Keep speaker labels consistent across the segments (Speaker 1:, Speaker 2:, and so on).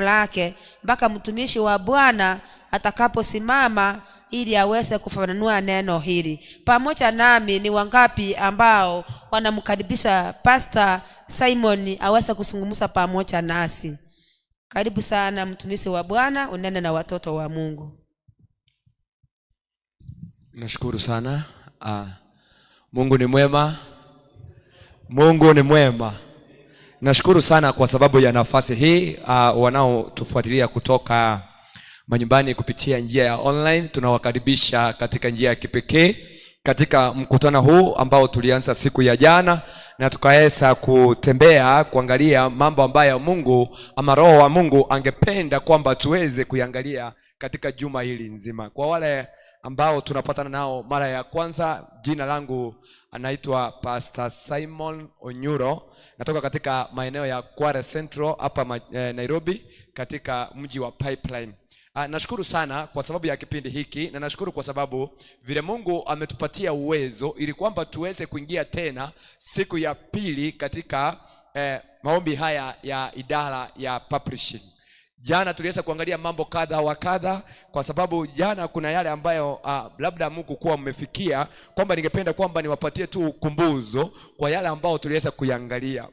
Speaker 1: lake mpaka mtumishi wa Bwana atakaposimama ili aweze kufafanua neno hili. Pamoja nami ni wangapi ambao wanamkaribisha Pastor Simon aweze kuzungumza pamoja nasi? Karibu sana mtumishi wa Bwana, unene na watoto wa Mungu.
Speaker 2: Nashukuru sana. Mungu ni mwema. Mungu ni mwema. Nashukuru sana kwa sababu ya nafasi hii. Wanaotufuatilia kutoka manyumbani kupitia njia ya online, tunawakaribisha katika njia ya kipekee katika mkutano huu ambao tulianza siku ya jana, na tukaweza kutembea kuangalia mambo ambayo Mungu ama Roho wa Mungu angependa kwamba tuweze kuangalia katika juma hili nzima. Kwa wale ambao tunapatana nao mara ya kwanza, jina langu anaitwa Pastor Simon Onyuro. Natoka katika maeneo ya Kware Central hapa Nairobi, katika mji wa Pipeline. Nashukuru sana kwa sababu ya kipindi hiki, na nashukuru kwa sababu vile Mungu ametupatia uwezo ili kwamba tuweze kuingia tena siku ya pili katika maombi haya ya idara ya publishing. Jana tuliweza kuangalia mambo kadha wa kadha, kwa sababu jana kuna yale ambayo labda Mungu kuwa mmefikia kwamba ningependa kwamba niwapatie tu ukumbuzo kwa yale ambao tuliweza kuangalia.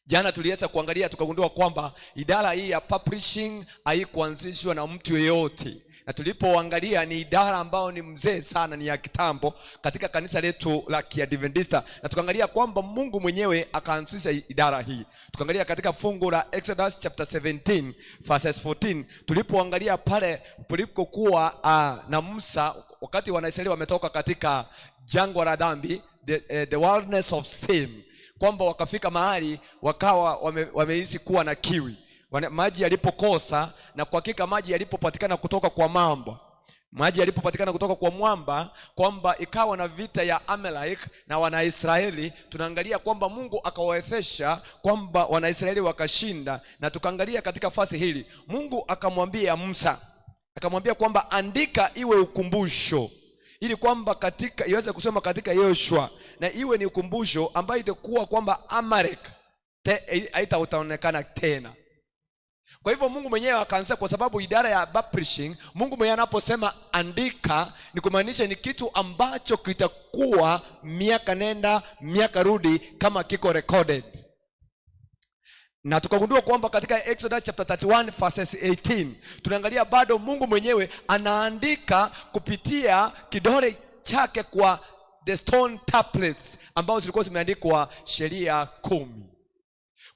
Speaker 2: Jana tuliweza kuangalia tukagundua kwamba idara hii ya publishing haikuanzishwa na mtu yeyote. Na tulipoangalia ni idara ambao ni mzee sana, ni ya kitambo katika kanisa letu la Kiadventista. Na tukaangalia kwamba Mungu mwenyewe akaanzisha idara hii. Tukaangalia katika fungu la Exodus chapter 17 verses 14. Tulipoangalia pale kulipokuwa na Musa wakati Wanaisraeli wametoka katika jangwa la dhambi, the wilderness of sin, kwamba wakafika mahali wakawa wameishi kuwa na kiwi. Maji yalipokosa, na kwa hakika maji yalipopatikana kutoka kwa mwamba, maji yalipopatikana kutoka kwa mwamba, kwamba ikawa na vita ya Amalek na Wanaisraeli. Tunaangalia kwamba Mungu akawawezesha kwamba Wanaisraeli wakashinda. Na tukaangalia katika fasi hili Mungu akamwambia Musa, akamwambia kwamba andika iwe ukumbusho, ili kwamba katika iweze kusoma katika Yoshua, na iwe ni ukumbusho ambayo itakuwa kwamba Amalek haitaonekana tena. Kwa hivyo Mungu mwenyewe akaanza, kwa sababu idara ya publishing, Mungu mwenyewe anaposema andika, ni kumaanisha ni kitu ambacho kitakuwa miaka nenda miaka rudi kama kiko recorded. Na tukagundua kwamba katika Exodus chapter 31 verses 18 tunaangalia bado Mungu mwenyewe anaandika kupitia kidole chake kwa the stone tablets ambao zilikuwa zimeandikwa sheria 10.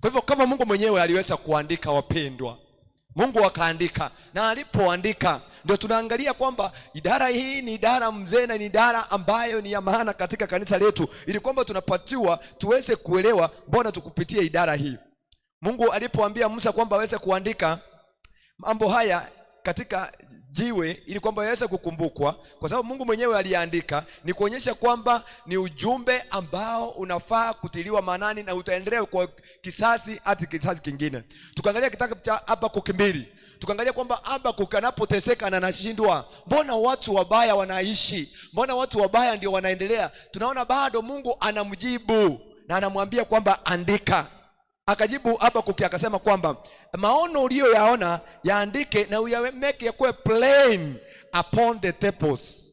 Speaker 2: Kwa hivyo kama Mungu mwenyewe aliweza kuandika, wapendwa, Mungu akaandika, na alipoandika ndio tunaangalia kwamba idara hii ni idara mzee, na ni idara ambayo ni ya maana katika kanisa letu, ili kwamba tunapatiwa tuweze kuelewa mbona tukupitia idara hii. Mungu alipoambia Musa kwamba aweze kuandika mambo haya katika jiwe ili kwamba yaweze kukumbukwa, kwa sababu Mungu mwenyewe aliandika, ni kuonyesha kwamba ni ujumbe ambao unafaa kutiliwa maanani na utaendelea kwa kisasi hadi kisasi kingine. Tukaangalia kitabu cha Habakuk 2. Tukaangalia kwamba Habakuk anapoteseka na anashindwa, mbona watu wabaya wanaishi, mbona watu wabaya ndio wanaendelea, tunaona bado Mungu anamjibu na anamwambia kwamba andika. Akajibu Habakuk akasema kwamba maono uliyoyaona yaandike na uyameke yakuwe plain upon the tables.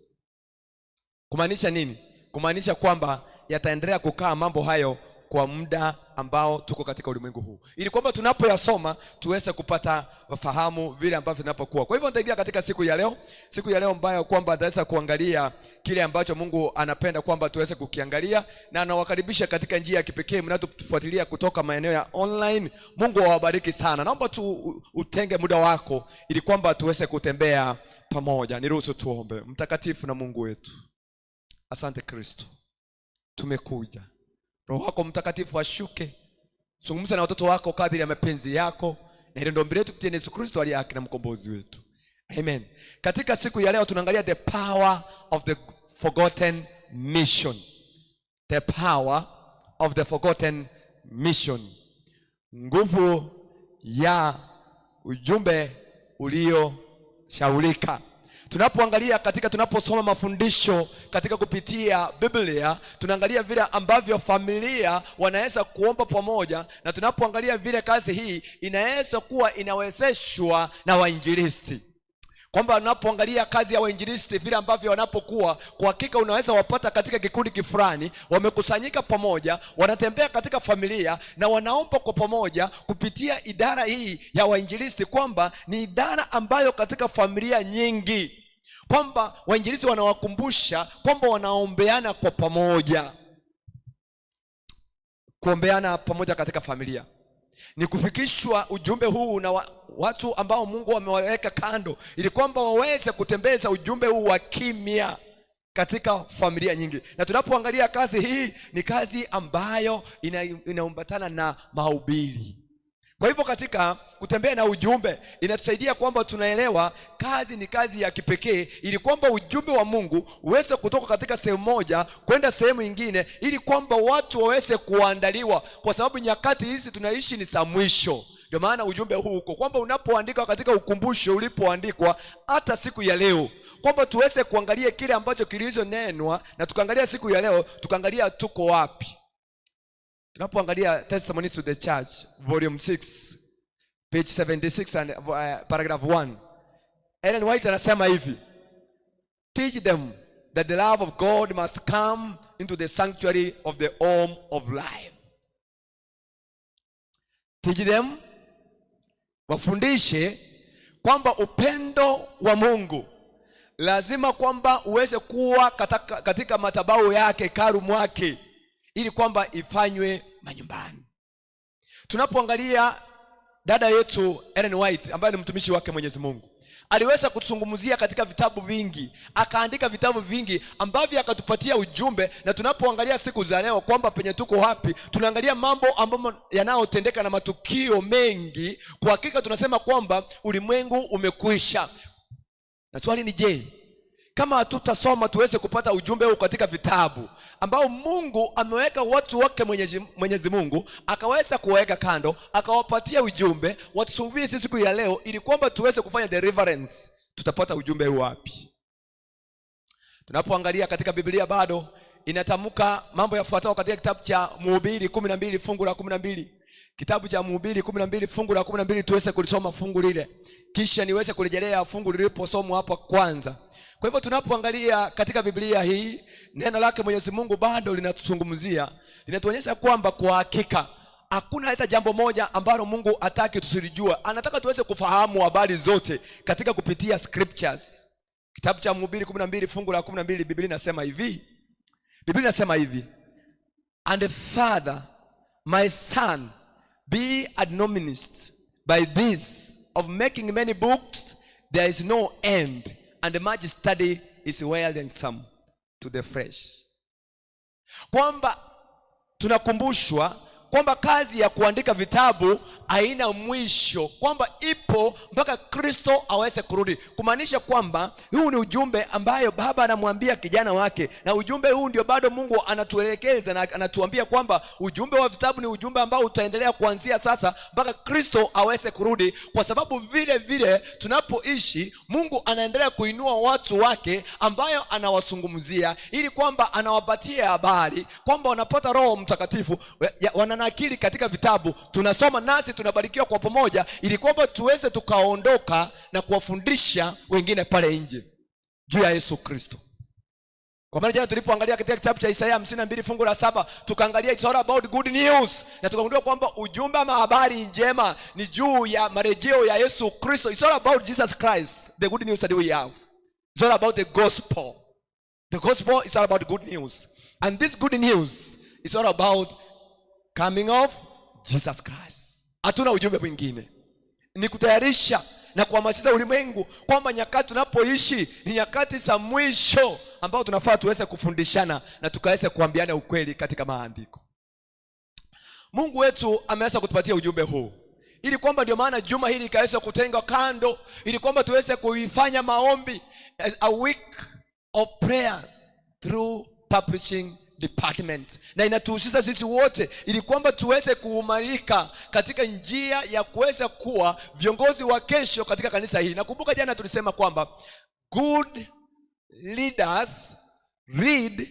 Speaker 2: Kumaanisha nini? Kumaanisha kwamba yataendelea kukaa mambo hayo kwa muda ambao tuko katika ulimwengu huu, ili kwamba tunapoyasoma tuweze kupata fahamu vile ambavyo tunapokuwa. Kwa hivyo nitaingia katika siku ya leo ambayo kwamba tutaweza kuangalia kile ambacho Mungu anapenda kwamba tuweze kukiangalia, na nawakaribisha katika njia ya kipekee mnaotufuatilia kutoka maeneo ya online. Mungu awabariki sana. Naomba tu utenge muda wako ili kwamba tuweze kutembea pamoja. Niruhusu tuombe. Mtakatifu na Mungu wetu, asante Kristo, tumekuja. Roho wako Mtakatifu ashuke, zungumza na watoto wako kadiri ya mapenzi yako, na hilo ndio ombi letu kupitia Yesu Kristo aliye haki na mkombozi wetu. Amen. Katika siku ya leo tunaangalia the power of the forgotten mission. The power of the forgotten mission. Nguvu ya ujumbe ulioshaulika. Tunapoangalia tunaposoma mafundisho katika kupitia Biblia, tunaangalia vile ambavyo familia wanaweza kuomba pamoja, na tunapoangalia vile kazi hii inaweza kuwa inawezeshwa na wainjilisti. Kwamba unapoangalia kazi ya wainjilisti vile ambavyo wanapokuwa, kwa hakika unaweza wapata katika kikundi kifulani, wamekusanyika pamoja, wanatembea katika familia na wanaomba kwa pamoja kupitia idara hii ya wainjilisti, kwamba ni idara ambayo katika familia nyingi, kwamba wainjilisti wanawakumbusha kwamba wanaombeana kwa pamoja. Kuombeana pamoja katika familia ni kufikishwa ujumbe huu na watu ambao Mungu amewaweka kando, ili kwamba waweze kutembeza ujumbe huu wa kimya katika familia nyingi. Na tunapoangalia kazi hii ni kazi ambayo inaambatana na mahubiri. Kwa hivyo katika kutembea na ujumbe inatusaidia kwamba tunaelewa kazi ni kazi ya kipekee, ili kwamba ujumbe wa Mungu uweze kutoka katika sehemu moja kwenda sehemu nyingine, ili kwamba watu waweze kuandaliwa, kwa sababu nyakati hizi tunaishi ni za mwisho. Ndio maana ujumbe huu uko, kwamba unapoandika katika ukumbusho ulipoandikwa hata siku ya leo, kwamba tuweze kuangalia kile ambacho kilizonenwa, na tukaangalia siku ya leo, tukaangalia tuko wapi. Tunapoangalia Testimony to the Church volume 6 page 76 and paragraph 1, Ellen White anasema hivi: teach them that the love of God must come into the sanctuary of the home of life. Teach them, wafundishe kwamba upendo wa Mungu lazima kwamba uweze kuwa katika madhabahu yake, hekalu mwake, ili kwamba ifanywe manyumbani. Tunapoangalia dada yetu Ellen White ambaye ni mtumishi wake Mwenyezi Mungu, aliweza kutuzungumzia katika vitabu vingi, akaandika vitabu vingi ambavyo akatupatia ujumbe. Na tunapoangalia siku za leo kwamba penye tuko wapi, tunaangalia mambo ambayo yanayotendeka na matukio mengi, kwa hakika tunasema kwamba ulimwengu umekwisha. Na swali ni je, kama hatutasoma tuweze kupata ujumbe huu katika vitabu ambao Mungu ameweka watu wake Mwenyezi Mungu akaweza kuweka kando, akawapatia ujumbe watusubiri sisi siku ya leo, ili kwamba tuweze kufanya deliverance, tutapata ujumbe huu wapi? Tunapoangalia katika Biblia bado inatamka mambo yafuatayo katika kitabu cha Mhubiri 12 fungu la 12. Kitabu cha Mhubiri 12 fungu la 12, tuweze kulisoma fungu lile, kisha niweze kurejelea fungu liliposomwa hapa kwanza. Kwa hivyo tunapoangalia katika Biblia hii, neno lake Mwenyezi Mungu bado linatuzungumzia, linatuonyesha kwamba kwa hakika hakuna hata jambo moja ambalo Mungu hataki tusilijua. Anataka tuweze kufahamu habari zote katika kupitia scriptures. Kitabu cha Mhubiri 12 fungu la 12, Biblia inasema hivi: and Father, my son, be admonished by this of making many books, there is no end, and much study is wearisome to the flesh. Kwamba tunakumbushwa kwamba kazi ya kuandika vitabu haina mwisho, kwamba ipo mpaka Kristo aweze kurudi. Kumaanisha kwamba huu ni ujumbe ambayo baba anamwambia kijana wake, na ujumbe huu ndio bado Mungu anatuelekeza na anatuambia kwamba ujumbe wa vitabu ni ujumbe ambao utaendelea kuanzia sasa mpaka Kristo aweze kurudi. Kwa sababu vile vile tunapoishi, Mungu anaendelea kuinua watu wake ambayo anawazungumzia, ili kwamba anawapatia habari kwamba wanapata Roho Mtakatifu, wananakili katika vitabu, tunasoma nasi tunabarikiwa kwa pamoja, ili kwamba tuweze tukaondoka na kuwafundisha wengine pale nje juu ya Yesu Kristo. Kwa maana jana tulipoangalia katika kitabu cha Isaya 52 fungu la 7, tukaangalia it's all about good news, na tukagundua kwamba ujumbe ama habari njema ni juu ya marejeo ya Yesu Kristo. It's all about Jesus Christ, the good news that we have. It's all about the gospel. The gospel is all about good news, and this good news is all about coming of Jesus Christ. Hatuna ujumbe mwingine, ni kutayarisha na kuhamasisha ulimwengu kwamba nyakati tunapoishi ni nyakati za mwisho, ambao tunafaa tuweze kufundishana na tukaweze kuambiana ukweli katika maandiko. Mungu wetu ameweza kutupatia ujumbe huu, ili kwamba ndio maana juma hili ikaweza kutenga kando, ili kwamba tuweze kuifanya maombi as a week of prayers through publishing department, na inatuhusisha sisi wote ili kwamba tuweze kuumalika katika njia ya kuweza kuwa viongozi wa kesho katika kanisa hili. Nakumbuka jana tulisema kwamba good leaders read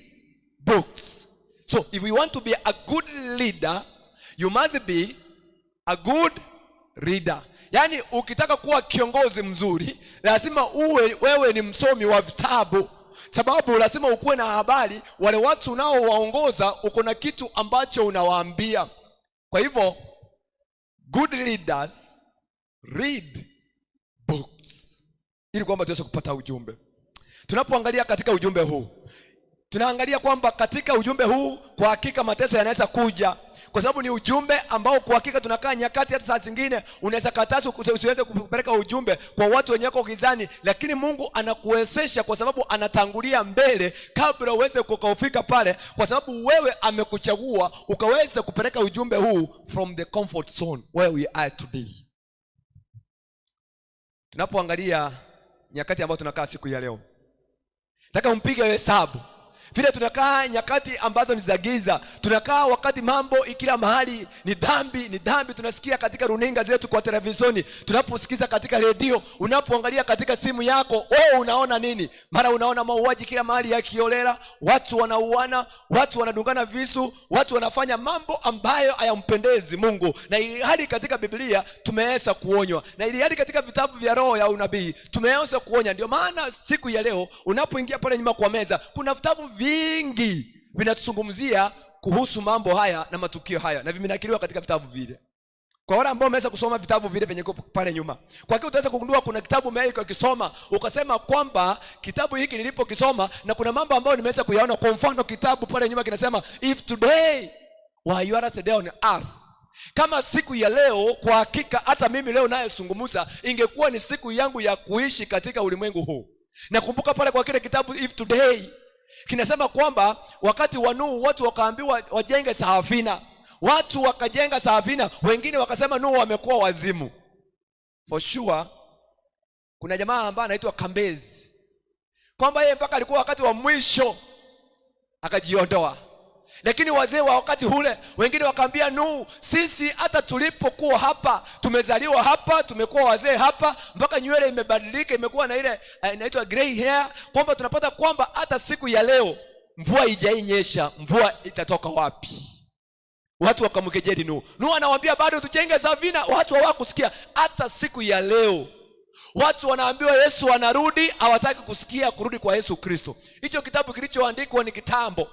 Speaker 2: books. So if you want to be a good leader, you must be a good reader. Yani ukitaka kuwa kiongozi mzuri, lazima wewe ni msomi wa vitabu. Sababu lazima ukuwe na habari, wale watu unaowaongoza uko na kitu ambacho unawaambia. Kwa hivyo good leaders read books, ili kwamba tuweze kupata ujumbe. Tunapoangalia katika ujumbe huu, tunaangalia kwamba katika ujumbe huu kwa hakika mateso yanaweza kuja, kwa sababu ni ujumbe ambao kwa hakika tunakaa nyakati hata saa zingine unaweza katasa usiweze kupeleka ujumbe kwa watu wenye wako gizani, lakini Mungu anakuwezesha kwa sababu anatangulia mbele kabla uweze kufika pale, kwa sababu wewe amekuchagua ukaweze kupeleka ujumbe huu from the comfort zone where we are today. Tunapoangalia nyakati ambazo tunakaa siku ya leo, nataka mpige hesabu vile tunakaa nyakati ambazo ni za giza. Tunakaa wakati mambo kila mahali ni dhambi. Tunasikia katika runinga zetu, kwa televisheni, tunaposikiza katika redio, unapoangalia katika simu yako, unaona nini? Mara unaona mauaji kila mahali ya kiolela, watu wanauana, watu wanadungana visu, watu wanafanya mambo ambayo hayampendezi Mungu. Na ili hali katika Biblia tumeweza kuonywa, na ili hali katika vitabu vya roho ya unabii tumeweza kuonya. Ndio maana siku ya leo unapoingia pale nyuma kwa meza, kuna vitabu vingi vinatuzungumzia kuhusu mambo haya na matukio haya, na vimenakiliwa katika vitabu vile. Kwa wale ambao wameweza kusoma vitabu vile venye pale nyuma, kwa hiyo utaweza kugundua kuna kitabu mimi ukisoma ukasema kwamba kitabu hiki nilipokisoma na kuna mambo ambayo nimeweza kuyaona. Kwa mfano kitabu pale nyuma kinasema if today were you are today on earth, kama siku ya leo kwa hakika hata mimi leo naye zungumza ingekuwa ni siku yangu ya kuishi katika ulimwengu huu. Nakumbuka pale kwa kile kitabu if today kinasema kwamba wakati wa Nuhu watu wakaambiwa wajenge safina, watu wakajenga safina, wengine wakasema Nuhu wamekuwa wazimu. For sure kuna jamaa ambaye anaitwa Kambezi, kwamba yeye mpaka alikuwa wakati wa mwisho akajiondoa. Lakini wazee wa wakati ule wengine wakaambia Nuhu, sisi hata tulipokuwa hapa, tumezaliwa hapa, tumekuwa wazee hapa, mpaka nywele imebadilika, imekuwa na ile inaitwa gray hair, kwamba tunapata kwamba hata siku ya leo mvua haijanyesha, mvua itatoka wapi? Watu wakamkejeli Nuhu. Nuhu anawaambia bado tujenge safina, watu hawakusikia. Hata siku ya leo watu wanaambiwa Yesu anarudi, hawataki kusikia kurudi kwa Yesu Kristo. Hicho kitabu kilichoandikwa ni kitambo,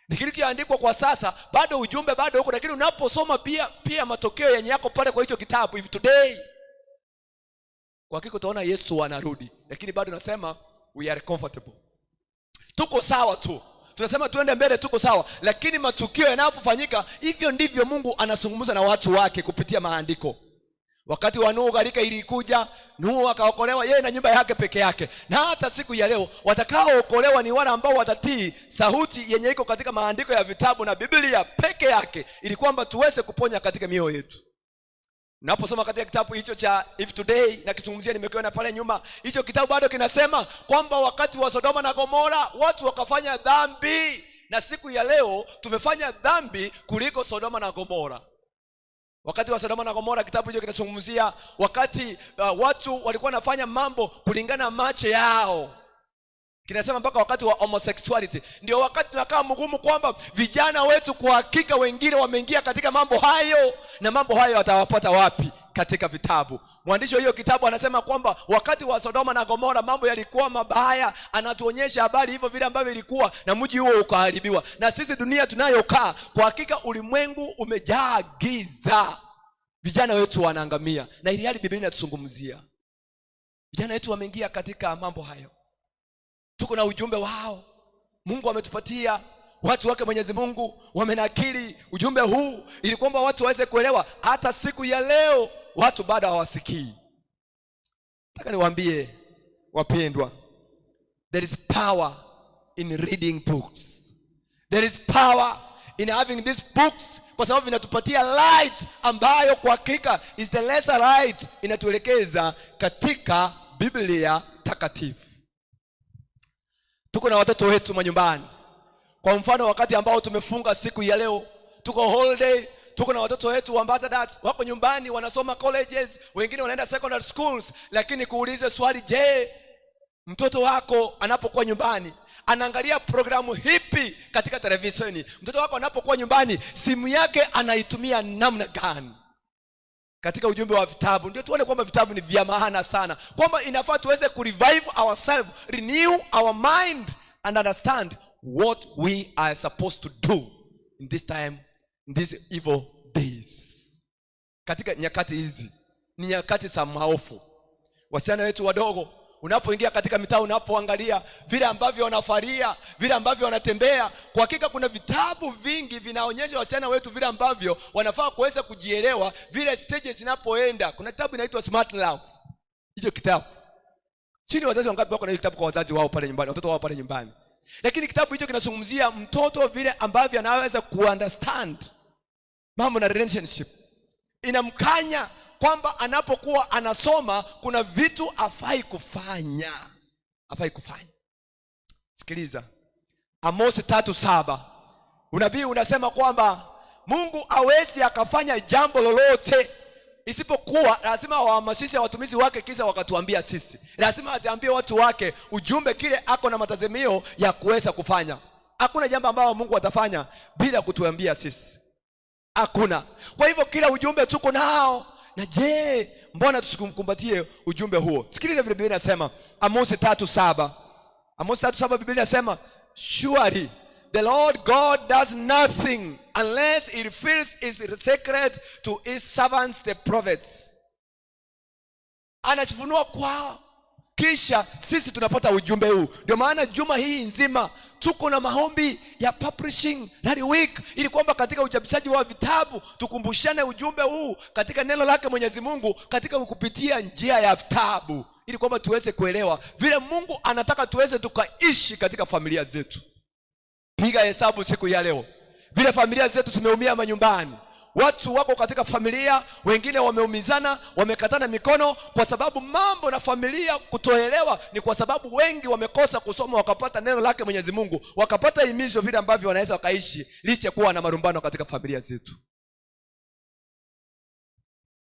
Speaker 2: ni kilichoandikwa kwa sasa, bado ujumbe bado huko, lakini unaposoma pia matokeo yenye yako pale kwa hicho kitabu if today, kwa hakika utaona Yesu anarudi. Lakini bado nasema we are comfortable, tuko sawa tu, tunasema tuende mbele, tuko sawa. Lakini matukio yanapofanyika, hivyo ndivyo Mungu anazungumza na watu wake kupitia maandiko. Wakati wa Nuhu gharika ilikuja, Nuhu akaokolewa yeye na nyumba yake peke yake. Na hata siku ya leo watakaookolewa ni wale ambao watatii sauti yenye iko katika maandiko ya vitabu na Biblia peke yake, ili kwamba tuweze kuponya katika mioyo yetu. Naposoma katika kitabu hicho cha if today, na kizungumzia nimekiona pale nyuma, hicho kitabu bado kinasema kwamba wakati wa Sodoma na Gomora watu wakafanya dhambi, na siku ya leo tumefanya dhambi kuliko Sodoma na Gomora. Wakati wa Sodoma na Gomora kitabu hicho kinazungumzia wakati watu walikuwa wanafanya mambo kulingana macho yao. Kinasema mpaka wakati wa homosexuality. Ndio wakati tunakaa mgumu kwamba vijana wetu kwa hakika wengine wameingia katika mambo hayo, na mambo hayo watawapata wapi? Katika vitabu. Mwandishi wa hiyo kitabu anasema kwamba wakati wa Sodoma na Gomora mambo yalikuwa mabaya, anatuonyesha habari hivyo vile ambavyo ilikuwa, na mji huo ukaharibiwa. Na sisi dunia tunayokaa kwa hakika ulimwengu umejaa giza, vijana wetu wanaangamia, na ili hali Biblia inatuzungumzia vijana wetu wameingia katika mambo hayo. Tuko na ujumbe wao, Mungu ametupatia watu wake, Mwenyezi Mungu wamenakili ujumbe huu ili kwamba watu waweze kuelewa. Hata siku ya leo watu bado hawasikii. Nataka niwaambie wapendwa, there is power in reading books. There is power in having these books, kwa sababu vinatupatia light ambayo kwa hakika is the lesser light, inatuelekeza katika Biblia takatifu. Tuko na watoto wetu manyumbani. Kwa mfano wakati ambao tumefunga siku ya leo, tuko holiday, tuko na watoto wetu ambao wako nyumbani wanasoma colleges, wengine wanaenda secondary schools. Lakini kuulize swali, je, Mtoto wako anapokuwa nyumbani anaangalia programu hipi katika televisheni? Mtoto wako anapokuwa nyumbani simu yake anaitumia namna gani? Katika ujumbe wa vitabu ndio tuone kwamba vitabu ni vya maana sana, kwamba inafaa tuweze kurevive ourselves, renew our mind and understand what we are supposed to do in this time, in these evil days. Katika nyakati hizi ni nyakati za maovu. Wasichana wetu wadogo, unapoingia katika mitaa, unapoangalia vile ambavyo wanafaria, vile ambavyo wanatembea, kwa hakika kuna vitabu vingi vinaonyesha wasichana wetu vile ambavyo wanafaa kuweza kujielewa, vile stages zinapoenda. Kuna kitabu inaitwa Smart Love. Hicho kitabu, chini wazazi wangapi wako na hicho kitabu kwa wazazi wao pale nyumbani, watoto wao pale nyumbani? Lakini kitabu hicho kinazungumzia mtoto vile ambavyo anaweza kuunderstand mambo na relationship. Inamkanya kwamba anapokuwa anasoma kuna vitu afai kufanya. Sikiliza, Amosi 3:7. Unabii unasema kwamba Mungu hawezi akafanya jambo lolote isipokuwa lazima wahamasishe watumishi wake, kisha wakatuambia sisi. Lazima atiambie watu wake ujumbe kile ako na matazamio ya kuweza kufanya. Hakuna jambo ambalo Mungu atafanya bila kutuambia sisi. Hakuna. Kwa hivyo kila ujumbe tuko nao. Na je, mbona tusikumkumbatie ujumbe huo? Sikiliza vile Biblia inasema, Amosi 3:7. Amosi 3:7 Biblia inasema, surely the Lord God does nothing unless he reveals his secret to his servants the prophets. Anachifunua kwao, kisha sisi tunapata ujumbe huu. Ndio maana juma hii nzima tuko na maombi ya publishing that week, ili kwamba katika uchapishaji wa vitabu tukumbushane ujumbe huu katika neno lake Mwenyezi Mungu, katika kupitia njia ya vitabu, ili kwamba tuweze kuelewa vile Mungu anataka tuweze tukaishi katika familia zetu. Piga hesabu siku ya leo vile familia zetu tumeumia manyumbani. Watu wako katika familia, wengine wameumizana, wamekatana mikono kwa sababu mambo na familia kutoelewa. Ni kwa sababu wengi wamekosa kusoma, wakapata neno lake Mwenyezi Mungu, wakapata himizo vile ambavyo wanaweza wakaishi licha kuwa na marumbano katika familia zetu.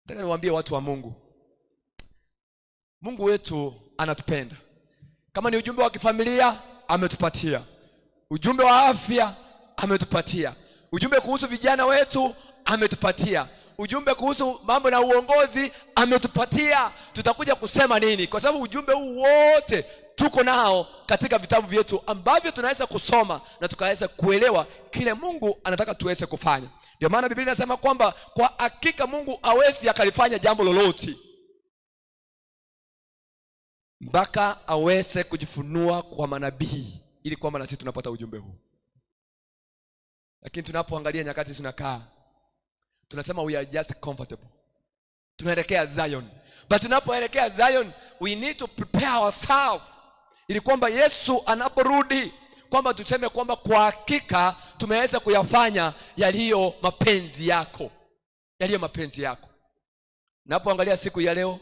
Speaker 2: Nataka niwaambie watu wa Mungu, Mungu wetu anatupenda. Kama ni ujumbe wa kifamilia, ametupatia. Ujumbe wa afya, ametupatia. Ujumbe kuhusu vijana wetu, ametupatia. Ujumbe kuhusu mambo na uongozi, ametupatia. Tutakuja kusema nini? Kwa sababu ujumbe huu wote tuko nao katika vitabu vyetu ambavyo tunaweza kusoma na tukaweza kuelewa kile Mungu anataka tuweze kufanya. Ndio maana Biblia inasema kwamba kwa hakika Mungu hawezi akalifanya jambo lolote mpaka aweze kujifunua kwa manabii, ili kwamba na sisi tunapata ujumbe huu. Lakini tunapoangalia nyakati tunakaa, tunasema we are just comfortable, tunaelekea Zion. But tunapoelekea Zion, we need to prepare ourselves, ili kwamba Yesu anaporudi kwamba tuseme kwamba kwa hakika tumeweza kuyafanya yaliyo mapenzi yako, yaliyo mapenzi yako. Napoangalia siku ya leo,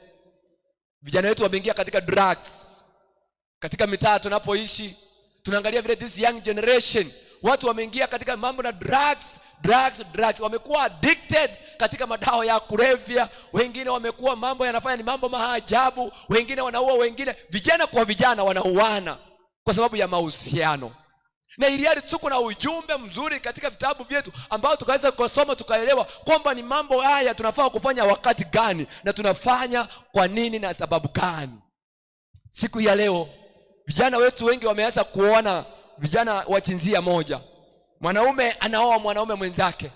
Speaker 2: vijana wetu wameingia katika drugs. Katika mitaa tunapoishi, tunaangalia vile this young generation, watu wameingia katika mambo na drugs. Wamekuwa addicted katika madawa ya kulevya. Wengine wamekuwa mambo yanafanya ni mambo maajabu. Wengine wanaua wengine, vijana kwa vijana wanauana kwa sababu ya mahusiano. Na iliali tuko na ujumbe mzuri katika vitabu vyetu ambao tukaweza kusoma tukaelewa kwamba ni mambo haya tunafaa kufanya wakati gani na tunafanya kwa nini na sababu gani. Siku ya leo vijana wetu wengi wameanza kuona vijana wa jinsia moja. Mwanaume anaoa mwanaume mwenzake,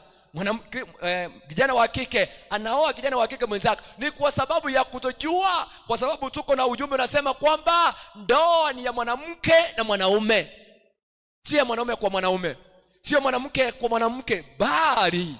Speaker 2: kijana wa kike anaoa kijana wa kike mwenzake. Ni kwa sababu ya kutojua, kwa sababu tuko na ujumbe unasema kwamba ndoa ni ya mwanamke na mwanaume, si ya mwanaume kwa mwanaume, sio mwanamke kwa mwanamke, bali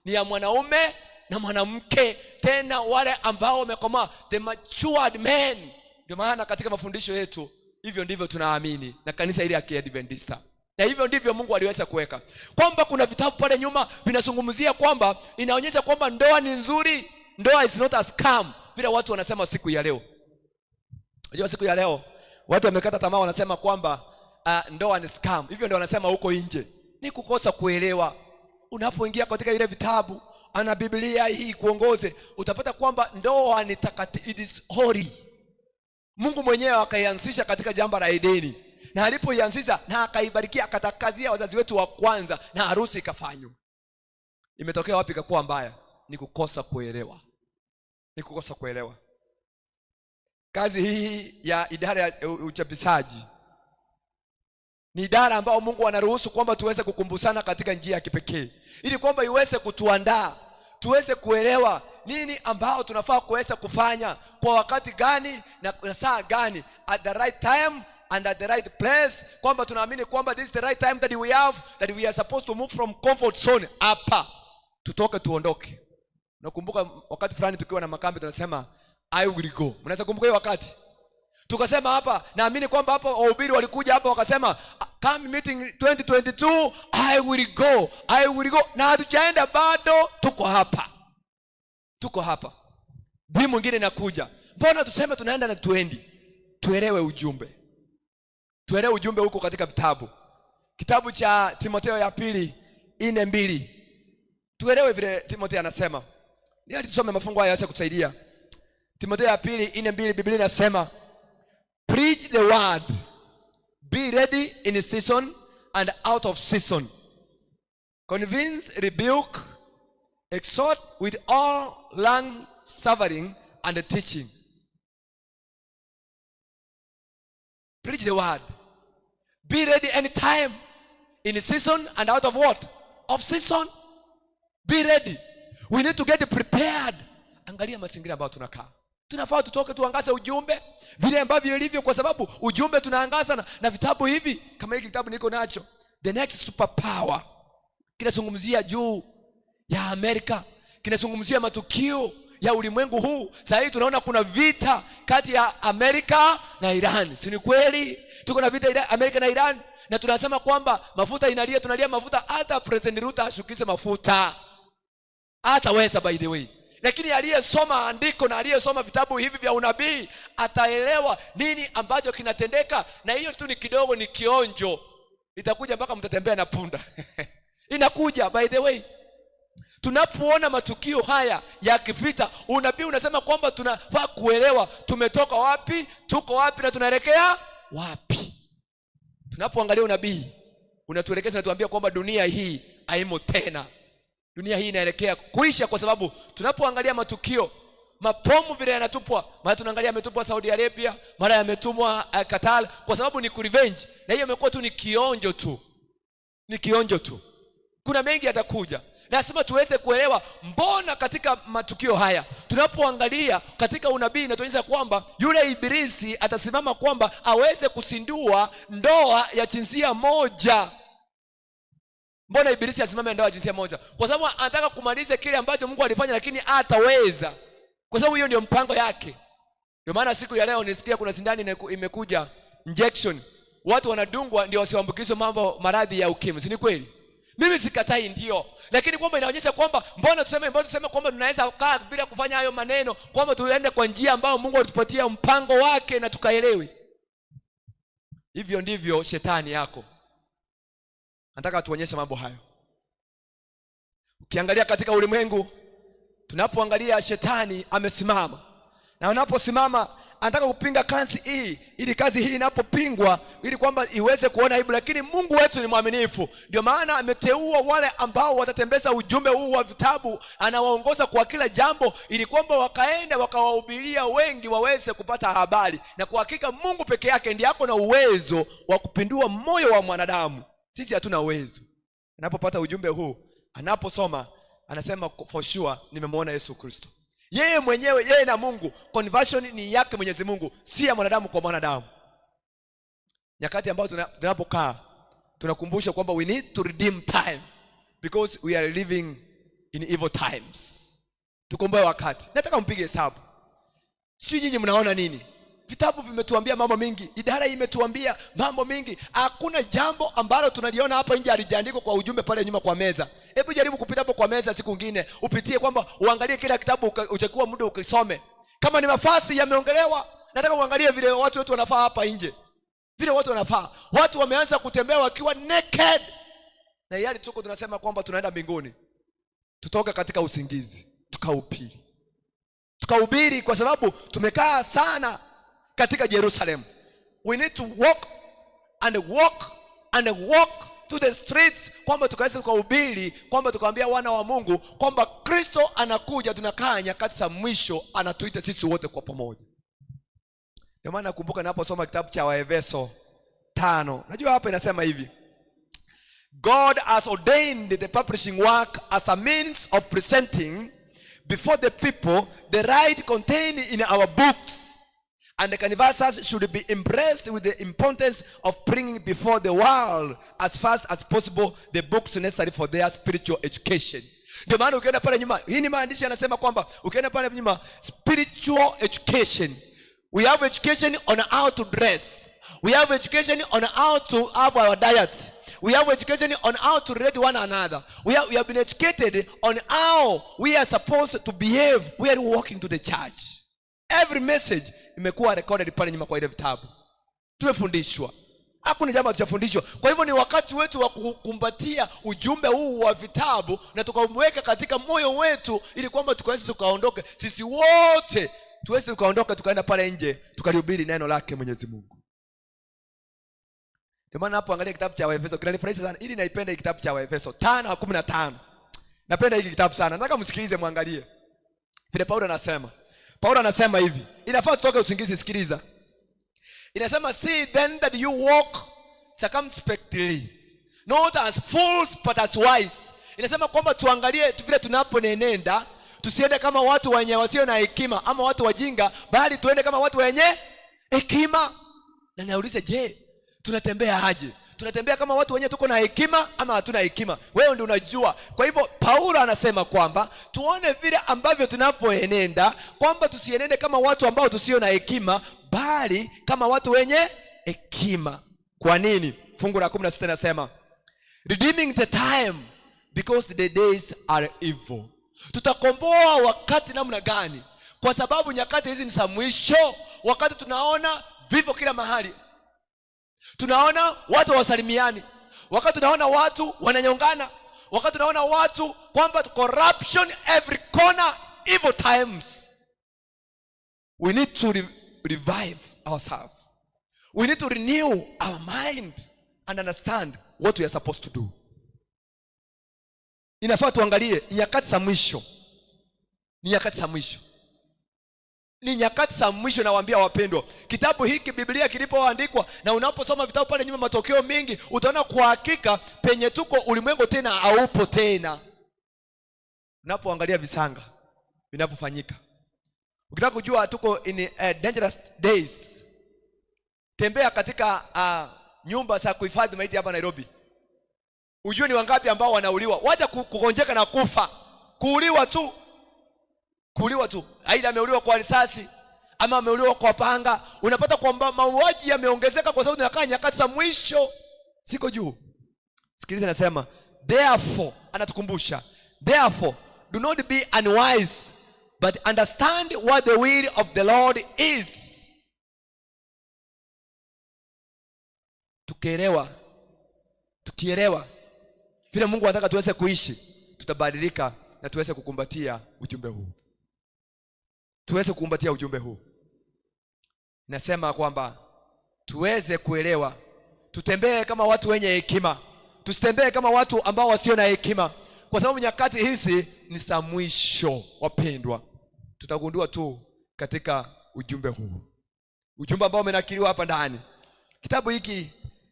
Speaker 2: ni ya mwanaume na mwanamke, tena wale ambao wamekomaa, the matured men. Ndio maana katika mafundisho yetu hivyo ndivyo tunaamini, na kanisa ile ya Kiadventista. Na hivyo ndivyo Mungu aliweza kuweka kwamba kuna vitabu pale nyuma vinazungumzia kwamba inaonyesha kwamba ndoa ni nzuri. Ndoa is not a scam vile watu wanasema siku ya leo. Unajua siku ya leo watu wamekata tamaa, wanasema kwamba ndoa ni scam. Hivyo ndio wanasema huko nje. Ni kukosa kuelewa. Unapoingia katika ile vitabu ana Biblia hii kuongoze, utapata kwamba ndoa ni takatifu, it is holy. Mungu mwenyewe akaianzisha katika jamba la Edeni, na alipoianzisha na akaibarikia, akatakazia wazazi wetu wa kwanza, na harusi ikafanywa. Imetokea wapi ikakuwa mbaya? Ni kukosa kuelewa. Ni kukosa kuelewa. Kazi hii ya idara ya uchapishaji ni idara ambayo Mungu anaruhusu kwamba tuweze kukumbusana katika njia ya kipekee, ili kwamba iweze kutuandaa tuweze kuelewa nini ambao tunafaa kuweza kufanya kwa wakati gani na saa gani, at the right time and at the right place, kwamba tunaamini kwamba this is the right time that we have, that we are supposed to move from comfort zone hapa tutoke tuondoke. Nakumbuka wakati fulani tukiwa na makambi tunasema I will go. Mnaweza kumbuka hiyo wakati? Tukasema hapa, naamini kwamba hapa wahubiri walikuja hapa wakasema come meeting 2022 I will go, I will go. Na hatujaenda bado, tuko hapa. Tuko hapa. Bii mwingine inakuja. Mbona tuseme tunaenda na tuendi? Tuelewe ujumbe. Tuelewe ujumbe huko katika vitabu. Kitabu cha Timotheo ya pili 4:2. Tuelewe vile Timotheo anasema. Ndio tusome mafungu haya yaweze kutusaidia. Timotheo ya pili 4:2, Biblia inasema preach the word, be ready in season and out of season, convince, rebuke, exhort with all long suffering and teaching. Preach the word, be ready anytime, in season and out of what? Of season. Be ready. We need to get prepared. Angalia mazingira ambayo tunakaa. Tunafaa tutoke tuangaze ujumbe vile ambavyo ilivyo, kwa sababu ujumbe tunaangaza na vitabu hivi kama hiki kitabu niko nacho, The Next Superpower, kinazungumzia juu ya Amerika, kinazungumzia matukio ya ulimwengu huu. Sasa hivi tunaona kuna vita kati ya Amerika na Iran. Si ni kweli? Tuko na vita Amerika na Iran, na tunasema kwamba mafuta inalia, tunalia mafuta. Hata President Ruto ashukishe mafuta hataweza, by the way. Lakini aliyesoma andiko na aliyesoma vitabu hivi vya unabii ataelewa nini ambacho kinatendeka, na hiyo tu ni kidogo, ni kionjo. Itakuja mpaka mtatembea na punda. Inakuja, by the way. Tunapoona matukio haya ya kivita, unabii unasema kwamba tunafaa kuelewa tumetoka wapi, tuko wapi na tunaelekea wapi. Tunapoangalia unabii unatuelekeza na tuambia kwamba dunia hii haimo tena. Dunia hii inaelekea kuisha, kwa sababu tunapoangalia matukio, mabomu vile yanatupwa, mara tunaangalia yametupwa Saudi Arabia, mara yametumwa Qatar, kwa sababu ni kurevenge. Na hiyo imekuwa tu ni kionjo tu. Ni kionjo tu. Kuna mengi yatakuja. Lazima tuweze kuelewa mbona katika matukio haya tunapoangalia katika unabii inatuonyesha kwamba yule ibilisi atasimama kwamba aweze kusindua ndoa ya jinsia moja. Mbona ibilisi asimame ndoa ya jinsia moja? Kwa sababu anataka kumaliza kile ambacho Mungu alifanya, lakini hataweza. Kwa sababu hiyo ndio mpango yake. Ndio maana siku ya leo nisikia kuna sindani imekuja, injection. Watu wanadungwa ndio wasiambukizwe maradhi ya ukimwi. Si ni kweli? Mimi sikatai ndio. Lakini kwamba inaonyesha kwamba mbona tuseme kwamba tunaweza kukaa bila kufanya hayo maneno, kwamba tuende kwa njia ambayo Mungu alitupatia mpango wake na tukaelewe. Hivyo ndivyo shetani yako nataka tuonyeshe mambo hayo. Ukiangalia katika ulimwengu, tunapoangalia shetani amesimama, na anaposimama anataka kupinga kazi hii, ili kazi hii inapopingwa ili kwamba iweze kuona aibu. Lakini Mungu wetu ni mwaminifu, ndio maana ameteua wale ambao watatembeza ujumbe huu wa vitabu, anawaongoza kwa kila jambo, ili kwamba wakaenda wakawahubiria wengi waweze kupata habari. Na kwa hakika Mungu peke yake ndiye ako na uwezo wa kupindua moyo wa mwanadamu. Sisi hatuna uwezo. Anapopata ujumbe huu, anaposoma, anasema for sure nimemwona Yesu Kristo. Yeye mwenyewe, yeye na Mungu, conversion ni yake Mwenyezi Mungu, si ya mwanadamu kwa mwanadamu. Nyakati ambazo tunapokaa tunakumbusha kwamba we need to redeem time, because we are living in evil times. Tukomboe wakati. Nataka mpige hesabu. Si nyinyi mnaona nini? Vitabu vimetuambia mambo mengi, idara imetuambia mambo mengi. Hakuna jambo ambalo tunaliona hapa nje alijaandikwa kwa ujumbe pale nyuma kwa meza. Hebu jaribu kupita hapo kwa meza siku nyingine, upitie kwamba uangalie kila kitabu, uchukue muda ukisome. Kama ni mafasi yameongelewa, nataka uangalie vile watu wetu wanafaa hapa nje. Vile watu wanafaa. Watu wameanza kutembea wakiwa naked. Na yale tuko tunasema kwamba tunaenda mbinguni. Tutoke katika usingizi, tukahubiri. Tukahubiri kwa sababu tumekaa sana katika Jerusalem. We need to walk and walk and walk to the streets, kwamba tukaweza kuhubiri, kwamba tukawaambia wana wa Mungu kwamba Kristo anakuja, tunakaa nyakati za mwisho, anatuita sisi wote kwa pamoja. Ndio maana nakumbuka ninaposoma kitabu cha Waefeso 5. Najua hapa inasema hivi: God has ordained the publishing work as a means of presenting before the people the right contained in our books, and the canvassers should be impressed with the importance of bringing before the world as fast as possible the books necessary for their spiritual education. Ndio maana ukienda pale nyuma, hii ni maandishi yanasema kwamba ukienda pale nyuma, spiritual education. We have education on how to dress. We have education on how to have our diet. We have education on how to relate one another. We have been educated on how we are supposed to behave when we walk into the church. Every message imekuwa recorded pale nyuma kwa ile vitabu. Tumefundishwa. Hakuna jambo tujafundishwa. Kwa hivyo ni wakati wetu wa kukumbatia ujumbe huu wa vitabu na tukaumweka katika moyo wetu, ili kwamba tukaweze tukaondoke sisi wote, tuweze tukaondoka tukaenda pale nje tukalihubiri neno lake Mwenyezi Mungu. Ndio maana hapo angalia kitabu cha Waefeso, kinanifurahisha sana. Ili naipenda hiki kitabu cha Waefeso 5:15. Napenda hiki kitabu sana. Nataka msikilize, muangalie vile Paulo anasema. Paulo anasema hivi. Inafaa tutoke usingizi, sikiliza. Inasema, see then that you walk circumspectly, not as fools but as wise. Inasema kwamba tuangalie vile tunaponenenda, tusiende kama watu wenye wasio na hekima ama watu wajinga, bali tuende kama watu wenye hekima. Na naulize, je, tunatembea aje? Tunatembea kama watu wenye tuko na hekima ama hatuna hekima? Wewe ndio unajua. Kwa hivyo Paulo anasema kwamba tuone vile ambavyo tunapoenenda, kwamba tusienende kama watu ambao tusio na hekima, bali kama watu wenye hekima. Kwa nini? Fungu la 16 nasema, redeeming the time because the days are evil. Tutakomboa wakati namna gani? Kwa sababu nyakati hizi ni za mwisho. Wakati tunaona vifo kila mahali, tunaona watu wasalimiani, wakati tunaona watu wananyongana, wakati tunaona watu kwamba corruption every corner, evil times. We need to revive ourselves. We need to renew our mind and understand what we are supposed to do. Inafaa tuangalie nyakati za mwisho. Ni nyakati za mwisho. Ni nyakati za mwisho, nawaambia wapendwa. Kitabu hiki Biblia kilipoandikwa, na unaposoma vitabu pale nyuma, matokeo mengi utaona kwa hakika penye tuko ulimwengu tena haupo tena. Unapoangalia visanga vinapofanyika, ukitaka kujua tuko in dangerous days, tembea katika nyumba za kuhifadhi maiti hapa Nairobi. Ujue ni wangapi ambao wanauliwa. Wacha kugonjeka na kufa, kuuliwa tu. Kuuliwa tu. Aidha ameuliwa kwa risasi ama ameuliwa kwa panga. Unapata kwamba mauaji yameongezeka kwa sababu tunakaa nyakati za mwisho. Siko juu. Sikiliza, nasema therefore, anatukumbusha, therefore do not be unwise but understand what the will of the Lord is. Tukielewa vile Mungu anataka tuweze kuishi, tutabadilika na tuweze kukumbatia ujumbe huu. Tuweze kukumbatia ujumbe huu. Nasema kwamba tuweze kuelewa, tutembee kama watu wenye hekima, tusitembee kama watu ambao wasio na hekima, kwa sababu nyakati hizi ni za mwisho. Wapendwa, tutagundua tu katika ujumbe huu, ujumbe ambao umenakiliwa hapa ndani. Kitabu hiki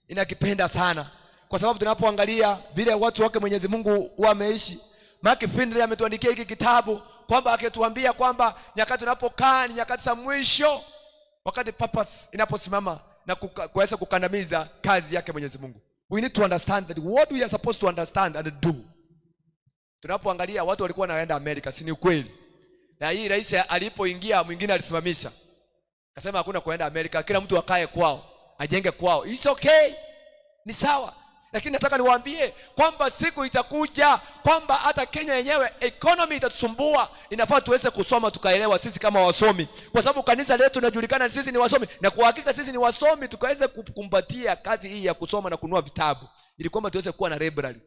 Speaker 2: inakipenda sana kwa sababu tunapoangalia vile watu wake Mwenyezi Mungu wameishi. Mark Finley ametuandikia hiki kitabu kwamba akituambia kwamba nyakati tunapokaa ni nyakati za mwisho, wakati purpose inaposimama na kuweza kukandamiza kazi yake Mwenyezi Mungu. We need to understand that what we are supposed to understand and do. Tunapoangalia watu walikuwa wanaenda Amerika, si ni ukweli? Na hii rais alipoingia mwingine alisimamisha, akasema hakuna kuenda Amerika, kila mtu akae kwao, ajenge kwao. It's okay, ni sawa. Lakini nataka niwaambie kwamba siku itakuja kwamba hata Kenya yenyewe economy itatusumbua. Inafaa tuweze kusoma tukaelewa sisi kama wasomi, kwa sababu kanisa letu linajulikana sisi ni wasomi, na kwa hakika sisi ni wasomi. Tukaweze kukumbatia kazi hii ya kusoma na kununua vitabu ili kwamba tuweze kuwa na library.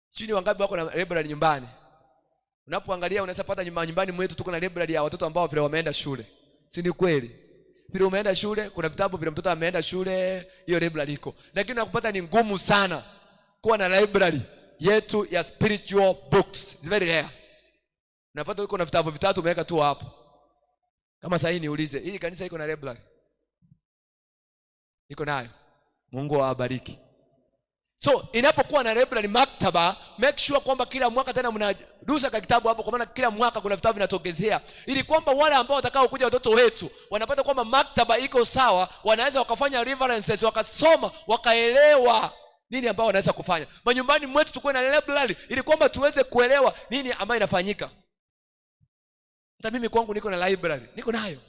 Speaker 2: Sisi ni wangapi wako na library nyumbani? Unapoangalia unaweza pata nyumbani mwetu tuko na library ya watoto ambao vile wameenda shule. Si ni kweli? Vile umeenda shule, kuna vitabu vile mtoto ameenda shule, hiyo library iko. Lakini nakupata ni ngumu sana kuwa na library yetu ya spiritual books. It's very rare. Unapata uko na vitabu vitatu umeweka tu hapo. Kama sasa hii niulize, hii kanisa iko na library? Iko nayo. Mungu awabariki. So inapokuwa na library maktaba, make sure kwamba kila mwaka tena mnaruhusa ka kitabu hapo, kwa maana kila mwaka kuna vitabu vinatokezea, ili kwamba wale ambao watakao kuja watoto wetu wanapata kwamba maktaba iko sawa, wanaweza wakafanya references, wakasoma, wakaelewa nini ambao wanaweza kufanya. Manyumbani mwetu tukue na library ili kwamba tuweze kuelewa nini ambayo inafanyika. Hata mimi kwangu niko na library, niko nayo.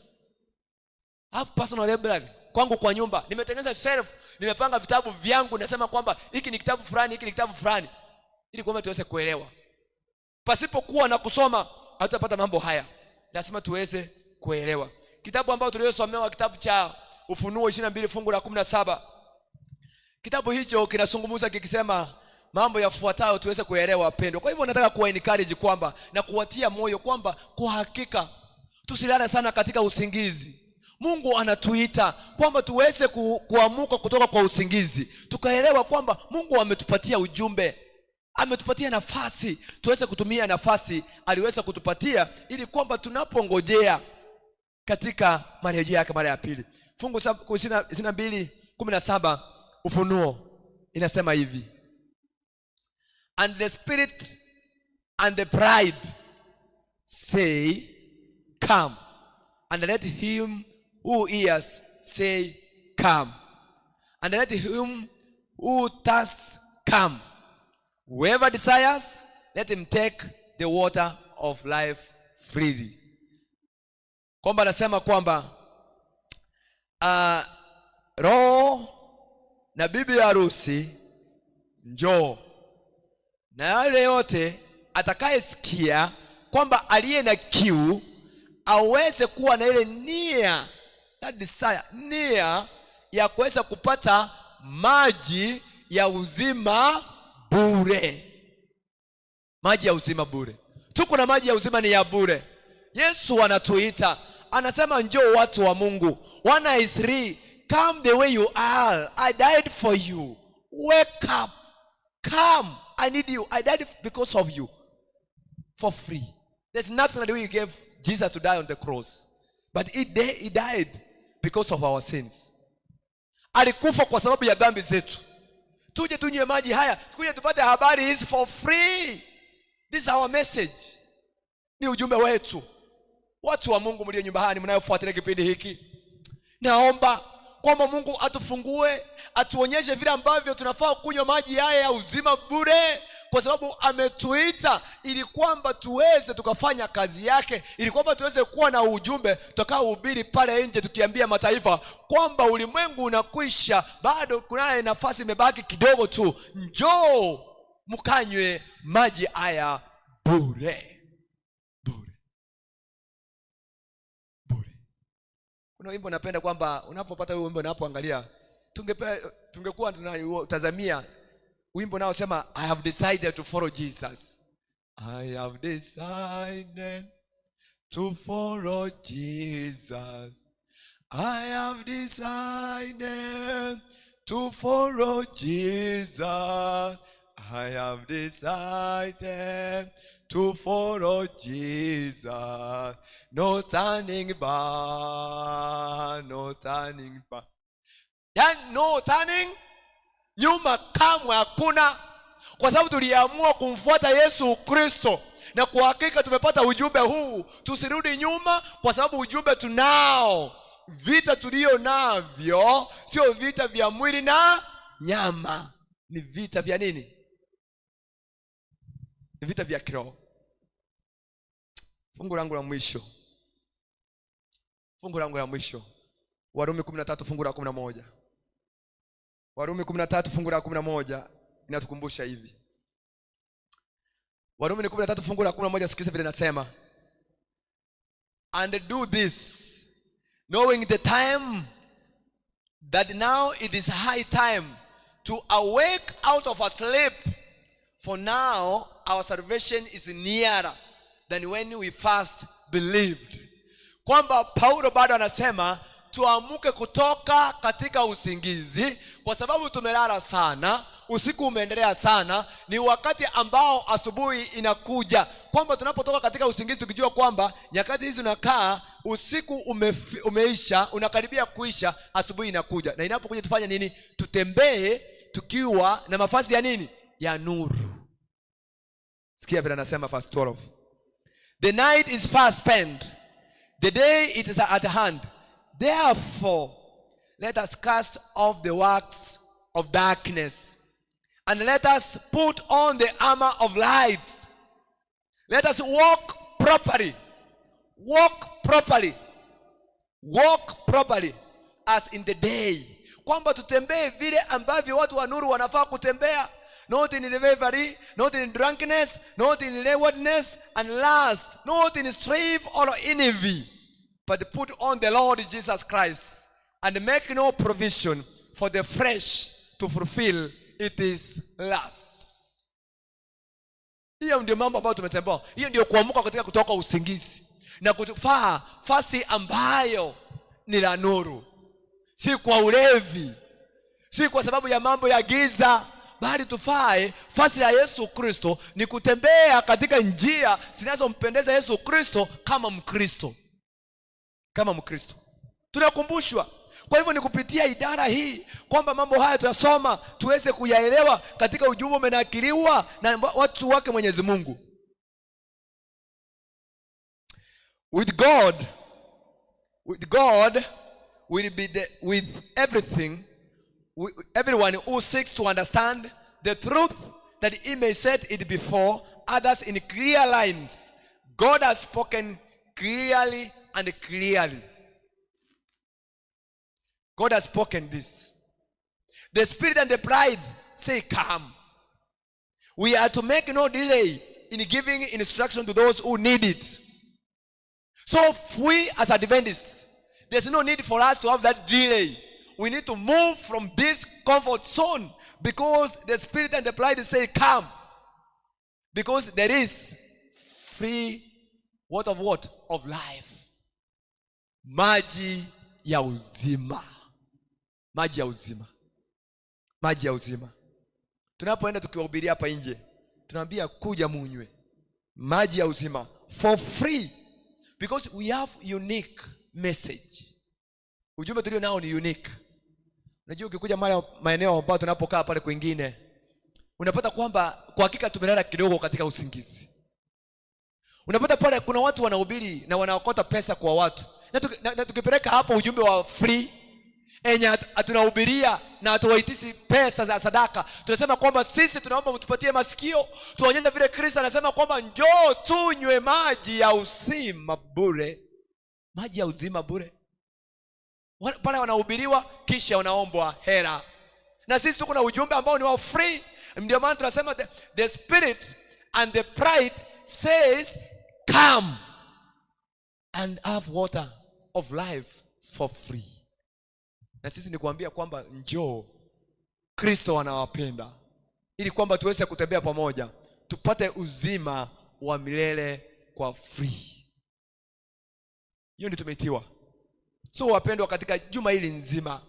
Speaker 2: Hapo personal library kwangu kwa nyumba, nimetengeneza shelf, nimepanga vitabu vyangu, nasema kwamba hiki ni kitabu fulani, hiki ni kitabu fulani, ili kwamba tuweze kuelewa. Pasipokuwa na kusoma hatutapata mambo haya. Lazima tuweze kuelewa. Kitabu ambao tuliosomewa, kitabu cha Ufunuo 22 fungu la 17. Kitabu hicho kinazungumza kikisema mambo yafuatayo tuweze kuelewa, wapendwa. Kwa hivyo nataka kuwa encourage kwamba na kuwatia moyo kwamba kwa hakika tusilale sana katika usingizi. Mungu anatuita kwamba tuweze kuamuka kutoka kwa usingizi, tukaelewa kwamba Mungu ametupatia ujumbe, ametupatia nafasi, tuweze kutumia nafasi aliweza kutupatia, ili kwamba tunapongojea katika marejeo yake mara ya pili. Fungu 22:17 Ufunuo inasema hivi: And the Spirit and the bride say, Come. And let him who hears say, Come. And let him who thirsts come. Whoever desires, let him take the water of life freely. Kwamba anasema kwamba roho na bibi harusi njoo, na yale yote atakayesikia kwamba aliye na kiu aweze kuwa na ile nia, that desire, nia ya kuweza kupata maji ya uzima bure. Maji ya uzima bure. Tuko na maji ya uzima, ni ya bure. Yesu anatuita, anasema njoo watu wa Mungu. 1:3, come the way you are. I died for you. Wake up. Come. I need you. I died because of you. For free. There's nothing that we gave Jesus to die on the cross. But he died because of our sins. Alikufa kwa sababu ya dhambi zetu. Tuje tunywe maji haya, tukuje tupate habari hizi for free. This is our message. Ni ujumbe wetu. Watu wa Mungu mlio nyumbani mnayofuatilia kipindi hiki, naomba kwamba Mungu atufungue, atuonyeshe vile ambavyo tunafaa kunywa maji haya ya uzima bure, kwa sababu ametuita ili kwamba tuweze tukafanya kazi yake, ili kwamba tuweze kuwa na ujumbe tutakaohubiri pale nje, tukiambia mataifa kwamba ulimwengu unakwisha, bado kuna nafasi imebaki kidogo tu. Njoo mkanywe maji haya bure. Kuna wimbo napenda kwamba unapopata huo wimbo, unapoangalia tungekuwa tunatazamia wimbo nao sema, I have decided to follow Jesus. I have decided to follow Jesus. I have decided to follow Jesus. I have decided to follow Jesus. No turning back, no turning back. Yani no turning, nyuma kamwe hakuna, kwa sababu tuliamua kumfuata Yesu Kristo, na kwa hakika tumepata ujumbe huu. Tusirudi nyuma, kwa sababu ujumbe tunao. Vita tulio navyo sio vita vya mwili na nyama, ni vita vya nini? Ni vita vya kiroho. Fungu langu la mwisho, Warumi 13 fungu la 11. Warumi 13 fungu la 11 inatukumbusha hivi. Warumi 13 fungu la 11, sikiza vile nasema: And do this, knowing the time, that now it is high time to awake out of a sleep, for now our salvation is nearer than when we first believed. Kwamba Paulo bado anasema tuamuke kutoka katika usingizi, kwa sababu tumelala sana, usiku umeendelea sana. Ni wakati ambao asubuhi inakuja, kwamba tunapotoka katika usingizi tukijua kwamba nyakati hizi unakaa, usiku umeisha, unakaribia kuisha, asubuhi inakuja. Na inapokuja tufanye nini? Tutembee tukiwa na mavazi ya nini? Ya nuru. Sikia vile anasema verse 12. The night is fast spent, the day it is at hand. Therefore, let us cast off the works of darkness, and let us put on the armor of light. Let us walk properly. Walk properly. Walk properly as in the day. Kwamba tutembee vile ambavyo watu wa nuru wanafaa kutembea. Not in revelry, not in drunkenness, not in waywardness and lust, not in strife or envy, but put on the Lord Jesus Christ, and make no provision for the flesh to fulfill its lust. Hiyo ndio mambo ambayo tumetembea. Hiyo ndio kuamuka katika kutoka usingizi na kutufaa fasi ambayo ni la nuru, si kwa ulevi, si kwa sababu ya mambo ya giza, bali tufae fasi ya Yesu Kristo, ni kutembea katika njia zinazompendeza Yesu Kristo kama Mkristo. Kama Mkristo tunakumbushwa. Kwa hivyo ni kupitia idara hii kwamba mambo haya tunasoma tuweze kuyaelewa katika ujumbe umenakiliwa na watu wake Mwenyezi Mungu. With God will be with everything, everyone who seeks to understand the truth, that he may set it before others in clear lines. God has spoken clearly and clearly. God has spoken this. The spirit and the pride say, come. We are to make no delay in giving instruction to those who need it. So we as Adventists, there's no need for us to have that delay. We need to move from this comfort zone, because the spirit and the pride say, come. Because there is free water of what? Of life. Maji ya uzima. Maji ya uzima. Maji ya uzima. Tunapoenda tukiwahubiria hapa nje, tunaambia kuja munywe maji ya uzima for free, because we have unique message. Ujumbe tulio nao ni unique. Unajua ukikuja maeneo ambayo tunapokaa pale kwingine, unapata kwamba kwa hakika tumelala kidogo katika usingizi. Unapata pale kuna watu wanahubiri na wanaokota pesa kwa watu. Na tukipeleka hapo ujumbe wa free, tunahubiria na hatuwaitisi pesa za sadaka. Tunasema kwamba sisi tunaomba mtupatie masikio, tuonyeshe vile Kristo anasema kwamba njoo tunywe maji ya uzima bure. Maji ya uzima bure. Pale wanahubiriwa kisha wanaombwa hela. Na sisi tuko na ujumbe ambao ni wa free. Ndio maana tunasema the spirit and the pride says, come and have water of life for free. Na sisi ni kuambia kwamba njoo, Kristo anawapenda, ili kwamba tuweze kutembea pamoja, tupate uzima wa milele kwa free. Hiyo ndio tumeitiwa. So wapendwa, katika juma hili nzima,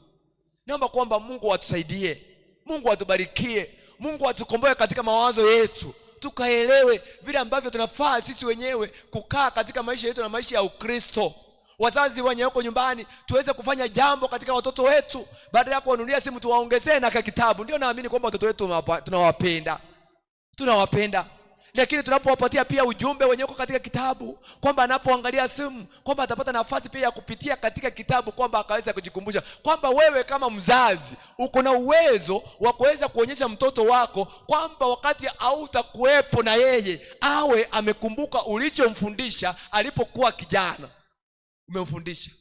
Speaker 2: naomba kwamba Mungu atusaidie, Mungu atubarikie, Mungu atukomboe katika mawazo yetu, tukaelewe vile ambavyo tunafaa sisi wenyewe kukaa katika maisha yetu na maisha ya Ukristo. Wazazi wenye wako nyumbani, tuweze kufanya jambo katika watoto wetu, badala ya kuwanunulia simu tuwaongezee na kitabu. Ndio naamini kwamba watoto wetu tunawapenda. Lakini tunapowapatia pia ujumbe wenye uko katika kitabu, kwamba anapoangalia simu kwamba atapata nafasi pia ya kupitia katika kitabu, kwamba akaweza kujikumbusha kwamba wewe kama mzazi uko na uwezo wa kuweza kuonyesha mtoto wako kwamba wakati hautakuwepo na yeye awe amekumbuka ulichomfundisha alipokuwa kijana. Umemfundisha.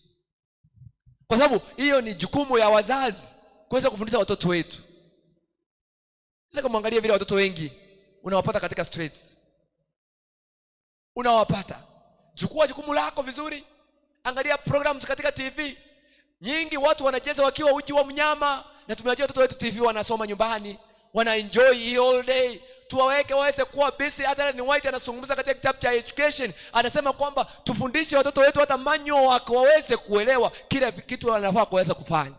Speaker 2: Kwa sababu hiyo ni jukumu ya wazazi kuweza kufundisha watoto wetu. Nataka muangalie vile watoto wengi unawapata katika streets. Unawapata. Chukua jukumu lako vizuri. Angalia programs katika TV. Nyingi watu wanacheza wakiwa uji wa mnyama, na tumewachia watoto wetu TV wanasoma nyumbani, wana enjoy all day. tuwaweke waweze kuwa busy. Hata ni White anazungumza katika kitabu cha Education, anasema kwamba tufundishe watoto wetu hata manual wako waweze kuelewa kila kitu wanafaa kuweza kufanya.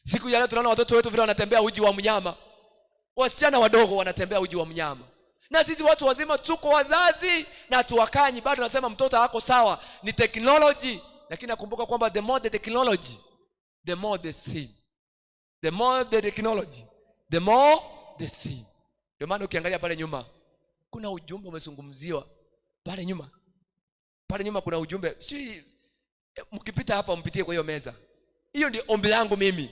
Speaker 2: Siku ya leo tunaona watoto wetu vile wanatembea uji wa mnyama. Wasichana wadogo wanatembea uji wa mnyama. Na sisi watu wazima tuko wazazi na tuwakanyi bado nasema mtoto hako sawa, ni technology. Lakini nakumbuka kwamba the more the technology, the more the sin. The more the technology, the more the sin. Ndio maana ukiangalia pale nyuma kuna ujumbe umezungumziwa pale nyuma. Pale nyuma kuna ujumbe. Si mkipita hapa mpitie kwa hiyo meza. Hiyo ndio ombi langu mimi.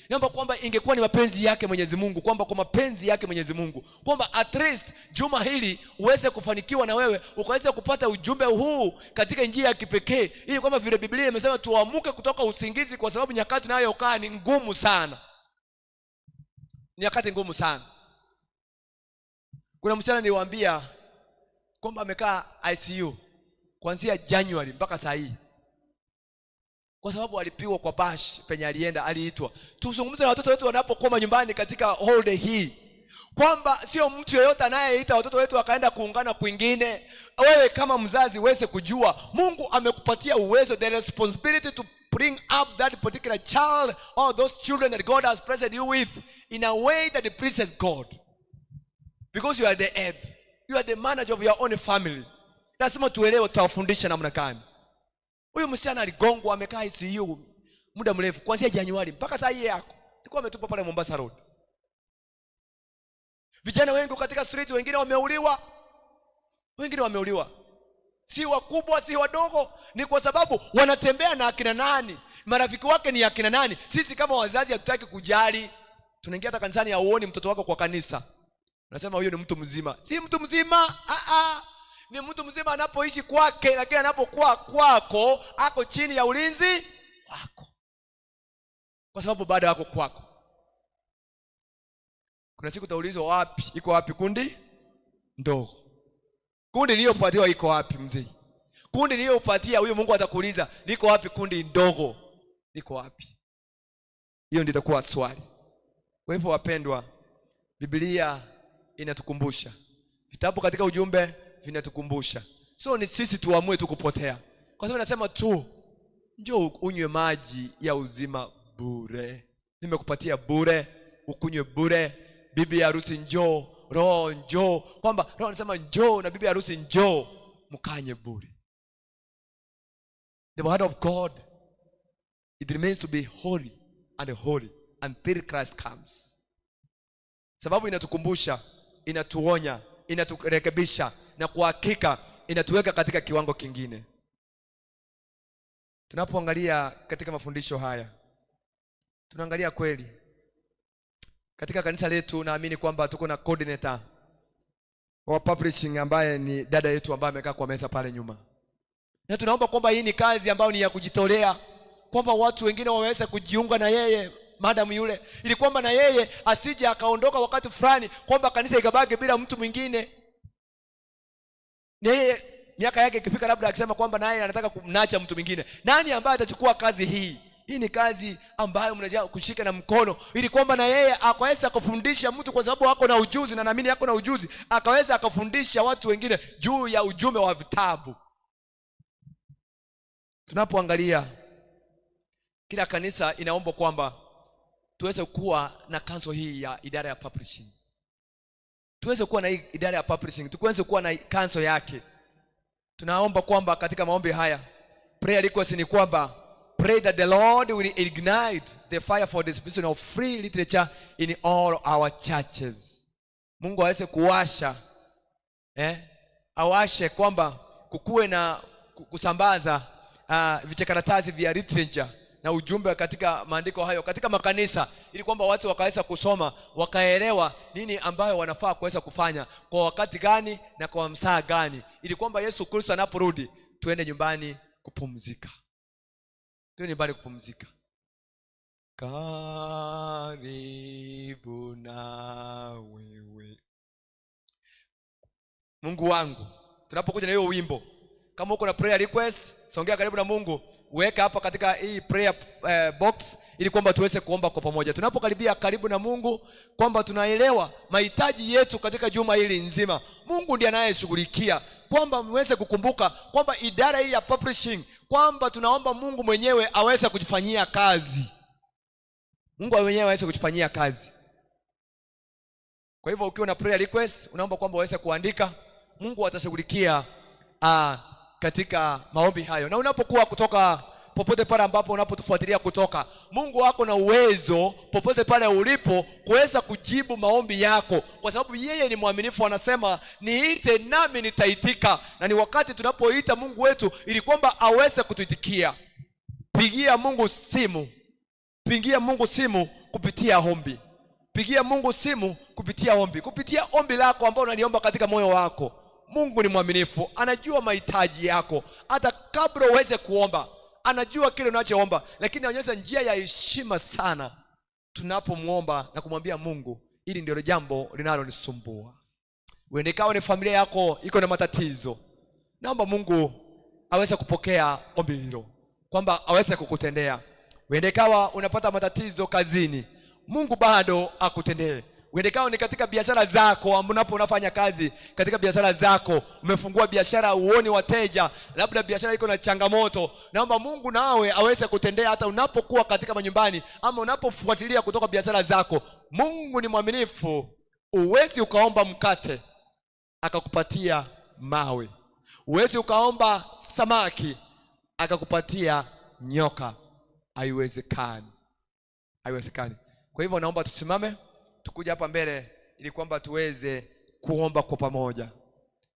Speaker 2: Naomba kwamba ingekuwa ni mapenzi yake Mwenyezi Mungu, kwamba kwa mapenzi yake Mwenyezi Mungu, kwamba at least juma hili uweze kufanikiwa na wewe ukaweza kupata ujumbe huu katika njia ya kipekee, ili kwamba vile Biblia imesema tuamuke kutoka usingizi, kwa sababu nyakati nayo ukaa ni ngumu sana. Nyakati ngumu sana. Kuna msichana niliwaambia kwamba amekaa ICU kuanzia January mpaka saa hii, kwa sababu alipigwa kwa bash penye alienda, aliitwa. Tuzungumze na watoto wetu wanapokoma nyumbani katika holiday hii, kwamba sio mtu yeyote anayeita watoto wetu akaenda kuungana kwingine. Wewe kama mzazi uweze kujua Mungu amekupatia uwezo, the responsibility to bring up that particular child or those children that God has blessed you with in a way that it pleases God, because you are the head, you are the manager of your own family. Lazima tuelewe tutawafundisha namna gani. Huyu msichana aligongwa, amekaa ICU muda mrefu kuanzia Januari mpaka saa hii yako. Nilikuwa ametupa pale Mombasa Road. Vijana wengi katika street, wengine wameuliwa. Wengine wameuliwa. Si wakubwa, si wadogo, ni kwa sababu wanatembea na akina nani? Marafiki wake ni akina nani? Sisi kama wazazi hatutaki kujali. Tunaingia hata kanisani hauoni mtoto wako kwa kanisa. Unasema huyo ni mtu mzima. Si mtu mzima. Ni mtu mzima anapoishi kwake, lakini anapokuwa kwako ako chini ya ulinzi wako, kwa sababu bado wako kwako. Kuna siku utaulizwa wapi, iko wapi kundi ndogo? Kundi niliyopatiwa iko wapi mzee? Kundi niliyopatia huyo Mungu atakuuliza liko wapi kundi ndogo? Liko wapi? Hiyo ndio itakuwa swali. Kwa hivyo wapendwa, Biblia inatukumbusha, vitabu katika ujumbe vinatukumbusha. So ni sisi tuamue tukupotea. Kwa sababu nasema tu njoo unywe maji ya uzima bure. Nimekupatia bure, ukunywe bure. Bibi harusi njoo, roho njoo. Kwamba roho anasema njoo na bibi harusi njoo, mkanye bure. The word of God, it remains to be holy and holy until Christ comes. Sababu inatukumbusha, inatuonya, inaturekebisha, na kwa hakika inatuweka katika kiwango kingine. Tunapoangalia katika mafundisho haya, tunaangalia kweli katika kanisa letu. Naamini kwamba tuko na coordinator wa publishing ambaye ni dada yetu ambaye amekaa kwa meza pale nyuma, na tunaomba kwamba hii ni kazi ambayo ni ya kujitolea, kwamba watu wengine waweze kujiunga na yeye madam yule, ili kwamba na yeye asije akaondoka wakati fulani kwamba kanisa ikabaki bila mtu mwingine. Yeye miaka yake ikifika labda akisema kwamba naye anataka kumnacha mtu mwingine, nani ambaye atachukua kazi hii? Hii ni kazi ambayo mnajua kushika na mkono, ili kwamba na yeye akaweza kufundisha mtu, kwa sababu wako na ujuzi, na naamini yako na ujuzi, akaweza akafundisha watu wengine juu ya ujumbe wa vitabu. Tunapoangalia kila kanisa inaomba kwamba tuweze kuwa na kanzo hii ya idara ya publishing. Tuweze kuwa na hii idara ya publishing, tuweze kuwa na kanzo yake. Tunaomba kwamba katika maombi haya, prayer request ni kwamba pray that the Lord will ignite the fire for the distribution of free literature in all our churches. Mungu aweze kuwasha awashe kwamba kukuwe na kusambaza vichakaratasi vya literature na ujumbe katika maandiko hayo katika makanisa, ili kwamba watu wakaweza kusoma, wakaelewa nini ambayo wanafaa kuweza kufanya kwa wakati gani na kwa msaa gani, ili kwamba Yesu Kristo anaporudi tuende nyumbani kupumzika. Tuende nyumbani kupumzika. Karibu na wewe Mungu wangu. Tunapokuja na hiyo wimbo, kama uko na prayer request, songea karibu na Mungu. weka hapa katika hii prayer box, ili kwamba tuweze kuomba kwa pamoja. Tunapokaribia karibu na Mungu, kwamba tunaelewa mahitaji yetu katika juma hili nzima. Mungu ndiye anayeshughulikia, kwamba mweze kukumbuka kwamba idara hii ya publishing, kwamba tunaomba Mungu mwenyewe aweze kujifanyia kazi. Mungu mwenyewe aweze kujifanyia kazi. Kwa hivyo ukiwa na prayer request, unaomba kwamba uweze kuandika, Mungu atashughulikia katika maombi hayo. Na unapokuwa kutoka popote pale ambapo unapotufuatilia kutoka, Mungu wako na uwezo popote pale ulipo kuweza kujibu maombi yako, kwa sababu yeye ni mwaminifu. Anasema niite nami nitaitika, na ni wakati tunapoita Mungu wetu ili kwamba aweze kutuitikia. Pigia Mungu simu, pigia Mungu simu kupitia ombi. Pigia Mungu simu kupitia ombi, kupitia ombi lako ambao unaliomba katika moyo wako. Mungu ni mwaminifu, anajua mahitaji yako hata kabla uweze kuomba. Anajua kile unachoomba, lakini anaonyesha njia ya heshima sana tunapomuomba na kumwambia Mungu, ili ndio jambo linalonisumbua. Wewe ikawa ni familia yako iko na matatizo, naomba Mungu aweze kupokea ombi hilo, kwamba aweze kukutendea. Wewe ikawa unapata matatizo kazini, Mungu bado akutendee. Uendekao ni katika biashara zako, ambapo unafanya kazi katika biashara zako, umefungua biashara uone wateja, labda biashara iko na changamoto, naomba Mungu nawe aweze kutendea hata unapokuwa katika manyumbani ama unapofuatilia kutoka biashara zako. Mungu ni mwaminifu. Uwezi ukaomba mkate akakupatia mawe, uwezi ukaomba samaki akakupatia nyoka. Haiwezekani, haiwezekani. Kwa hivyo naomba tusimame, tukuja hapa mbele ili kwamba tuweze kuomba kwa pamoja.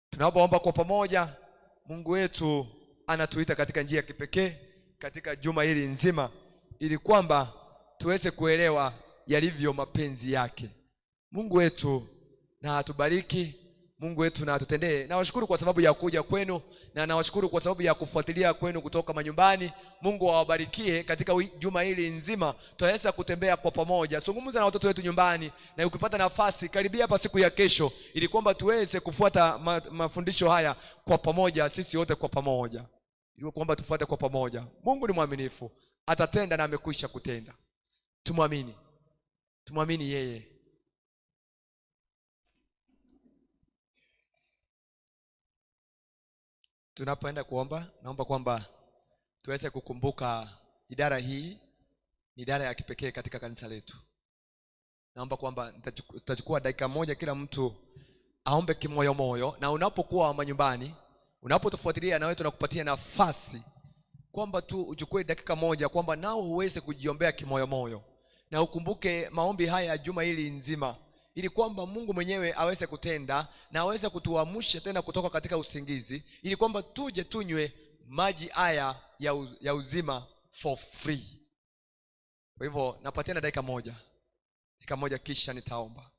Speaker 2: Tunapoomba kwa pamoja, Mungu wetu anatuita katika njia ya kipekee katika juma hili nzima, ili kwamba tuweze kuelewa yalivyo mapenzi yake. Mungu wetu na atubariki, Mungu wetu na atutendee. Nawashukuru kwa sababu ya kuja kwenu, na nawashukuru kwa sababu ya kufuatilia kwenu kutoka manyumbani. Mungu awabarikie katika juma hili nzima. Tutaweza kutembea kwa pamoja. Zungumza na watoto wetu nyumbani, na ukipata nafasi karibia hapa siku ya kesho, ili kwamba tuweze kufuata mafundisho haya kwa pamoja, sisi wote kwa pamoja, ili kwamba tufuate kwa pamoja. Mungu ni mwaminifu, atatenda na amekwisha kutenda. Tumwamini, tumwamini yeye. Tunapoenda kuomba, naomba kwamba tuweze kukumbuka idara hii ni idara ya kipekee katika kanisa letu. Naomba kwamba tutachukua dakika moja kila mtu aombe kimoyo moyo, na unapokuwa manyumbani, unapotufuatilia na wewe tunakupatia nafasi kwamba tu uchukue dakika moja kwamba nao uweze kujiombea kimoyo moyo, na ukumbuke maombi haya juma hili nzima, ili kwamba Mungu mwenyewe aweze kutenda na aweze kutuamsha tena kutoka katika usingizi, ili kwamba tuje tunywe maji haya ya uzima for free. Kwa hivyo napatiana dakika moja kisha nitaomba.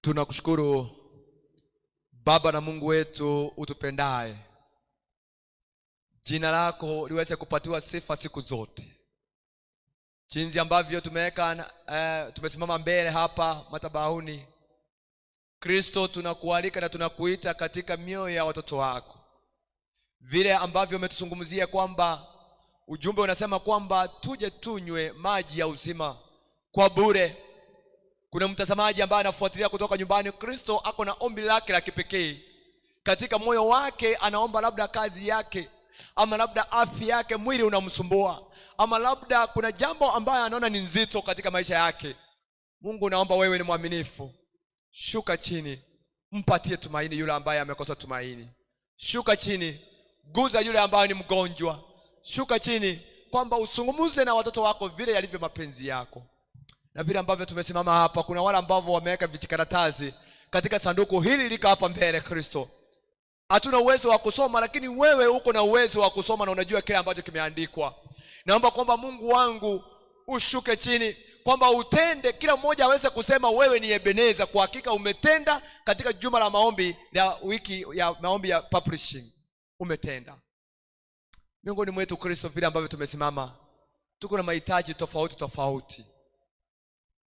Speaker 2: Tunakushukuru Baba na Mungu wetu utupendaye. Jina lako liweze kupatiwa sifa siku zote. Jinsi ambavyo tumesimama mbele hapa madhabahuni, Kristo, tunakualika na tunakuita katika mioyo ya watoto wako. Vile ambavyo umetuzungumzia kwamba ujumbe unasema kwamba tuje tunywe maji ya uzima kwa bure. Kuna mtazamaji ambaye anafuatilia kutoka nyumbani. Kristo ako na ombi lake la kipekee katika moyo wake. Anaomba labda kazi yake, ama labda afya yake, mwili unamsumbua, ama labda kuna jambo ambaye anaona ni nzito katika maisha yake. Mungu, naomba wewe ni mwaminifu. Shuka chini, mpatie tumaini yule ambaye amekosa tumaini. Shuka chini, guza yule ambaye ni mgonjwa. Shuka chini kwamba usungumuze na watoto wako vile yalivyo mapenzi yako. Na vile ambavyo tumesimama hapa, kuna wale ambao wameweka vijikaratasi katika sanduku hili lika hapa mbele. Kristo, hatuna uwezo wa kusoma, lakini wewe uko na uwezo wa kusoma na unajua kile ambacho kimeandikwa. Naomba kwamba Mungu wangu ushuke chini kwamba utende, kila mmoja aweze kusema wewe ni Ebeneza. Kwa hakika umetenda katika juma la maombi ya wiki ya maombi ya publishing. Umetenda. Miongoni mwetu Kristo, vile ambavyo tumesimama, tuko na mahitaji tofauti tofauti.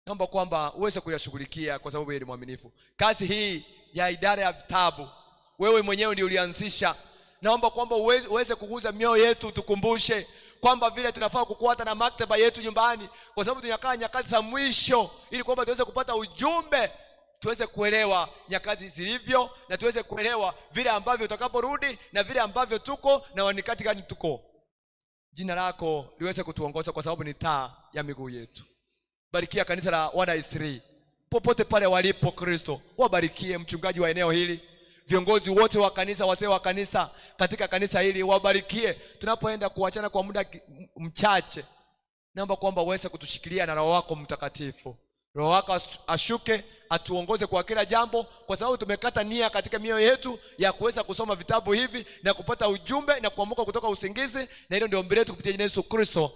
Speaker 2: Naomba kwamba uweze kuyashughulikia kwa sababu wewe ni mwaminifu. Kazi hii ya idara ya vitabu wewe mwenyewe ndio ulianzisha. Naomba kwamba uweze kuguza mioyo yetu, tukumbushe kwamba vile tunafaa kukuata na maktaba yetu nyumbani, kwa sababu tunakaa nyakati za mwisho, ili kwamba tuweze kupata ujumbe, tuweze kuelewa nyakati zilivyo, na tuweze kuelewa vile ambavyo utakaporudi na vile ambavyo tuko na wakati gani tuko. Jina lako liweze kutuongoza kwa sababu ni taa ya miguu yetu. Barikia kanisa la Wana-Isri popote pale walipo. Kristo, wabarikie mchungaji wa eneo hili, viongozi wote wa kanisa, wazee wa kanisa katika kanisa hili, wabarikie. Tunapoenda kuachana kwa muda mchache, naomba kwamba uweze kutushikilia na Roho wako Mtakatifu. Roho wako ashuke, atuongoze kwa kila jambo, kwa sababu tumekata nia katika mioyo yetu ya kuweza kusoma vitabu hivi na kupata ujumbe na kuamuka kutoka usingizi, na hilo ndio ombi letu kupitia Yesu Kristo.